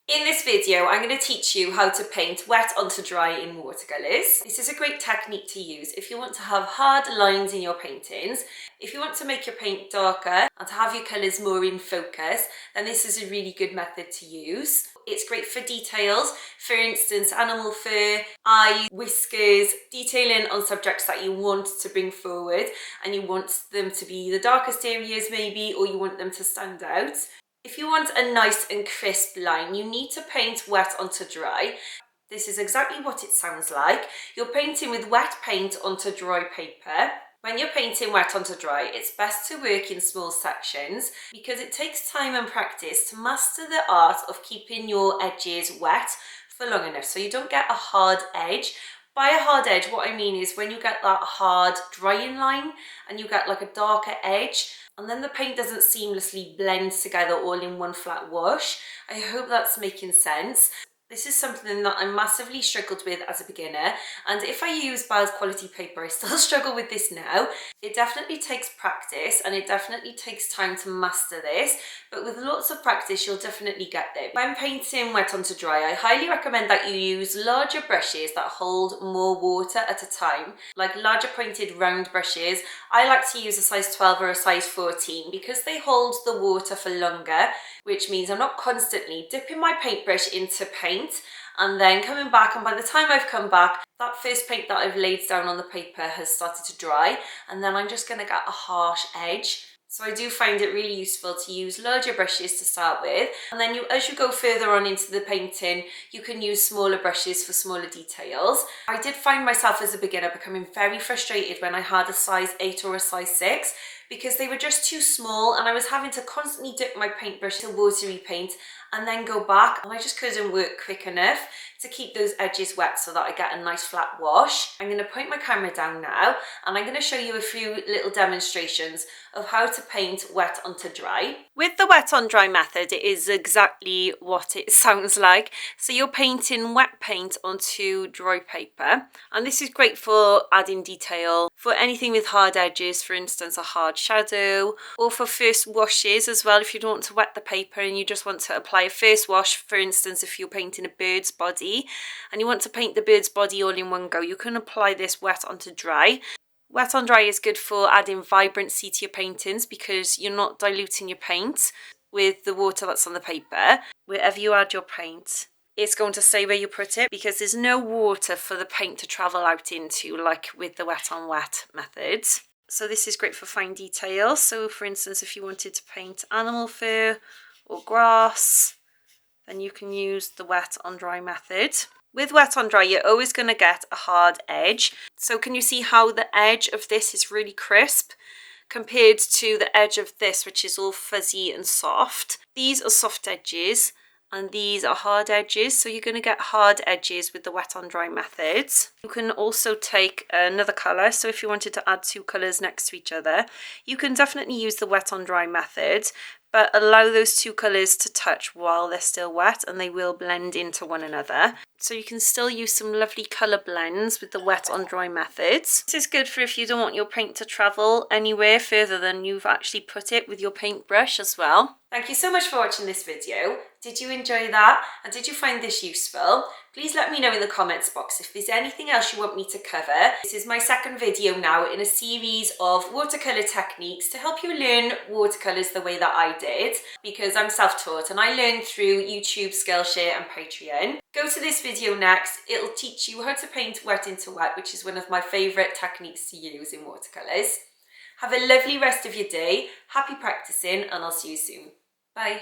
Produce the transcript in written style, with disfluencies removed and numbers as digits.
In this video, I'm going to teach you how to paint wet onto dry in watercolours. This is a great technique to use if you want to have hard lines in your paintings. If you want to make your paint darker and to have your colours more in focus, then this is a really good method to use. It's great for details, for instance, animal fur, eyes, whiskers, detailing on subjects that you want to bring forward and you want them to be the darkest areas maybe, or you want them to stand out. If you want a nice and crisp line, you need to paint wet onto dry. This is exactly what it sounds like. You're painting with wet paint onto dry paper. When you're painting wet onto dry, it's best to work in small sections because it takes time and practice to master the art of keeping your edges wet for long enough so you don't get a hard edge. By a hard edge, what I mean is when you get that hard drying line and you get like a darker edge, and then the paint doesn't seamlessly blend together all in one flat wash. I hope that's making sense. This is something that I massively struggled with as a beginner, and if I use bad quality paper, I still struggle with this now. It definitely takes practice and it definitely takes time to master this, but with lots of practice you'll definitely get there. When painting wet onto dry, I highly recommend that you use larger brushes that hold more water at a time, like larger pointed round brushes. I like to use a size 12 or a size 14 because they hold the water for longer, which means I'm not constantly dipping my paintbrush into paint and then coming back, and by the time I've come back, that first paint that I've laid down on the paper has started to dry, and then I'm just going to get a harsh edge. So I do find it really useful to use larger brushes to start with, and then as you go further on into the painting, you can use smaller brushes for smaller details. I did find myself as a beginner becoming very frustrated when I had a size 8 or a size 6 because they were just too small and I was having to constantly dip my paintbrush to watery paint and then go back, and I just couldn't work quick enough to keep those edges wet so that I get a nice flat wash. I'm going to point my camera down now and I'm going to show you a few little demonstrations of how to paint wet onto dry. With the wet on dry method, it is exactly what it sounds like. So you're painting wet paint onto dry paper, and this is great for adding detail, for anything with hard edges, for instance a hard shadow, or for first washes as well. If you don't want to wet the paper and you just want to apply a first wash, for instance if you're painting a bird's body and you want to paint the bird's body all in one go, you can apply this wet onto dry. Wet on dry is good for adding vibrancy to your paintings because you're not diluting your paint with the water that's on the paper. Wherever you add your paint, it's going to stay where you put it because there's no water for the paint to travel out into, like with the wet on wet methods. So this is great for fine detail. So for instance, if you wanted to paint animal fur or grass, then you can use the wet on dry method. With wet on dry, you're always going to get a hard edge. So can you see how the edge of this is really crisp compared to the edge of this, which is all fuzzy and soft? These are soft edges and these are hard edges. So you're going to get hard edges with the wet on dry methods. You can also take another colour. So if you wanted to add two colours next to each other, you can definitely use the wet on dry method, but allow those two colours to touch while they're still wet and they will blend into one another. So you can still use some lovely colour blends with the wet on dry methods. This is good for if you don't want your paint to travel anywhere further than you've actually put it with your paintbrush as well. Thank you so much for watching this video. Did you enjoy that? And did you find this useful? Please let me know in the comments box if there's anything else you want me to cover. This is my second video now in a series of watercolour techniques to help you learn watercolours the way that I did, because I'm self-taught and I learned through YouTube, Skillshare and Patreon. Go to this video next. It'll teach you how to paint wet into wet, which is one of my favourite techniques to use in watercolours. Have a lovely rest of your day, happy practicing, and I'll see you soon. Bye.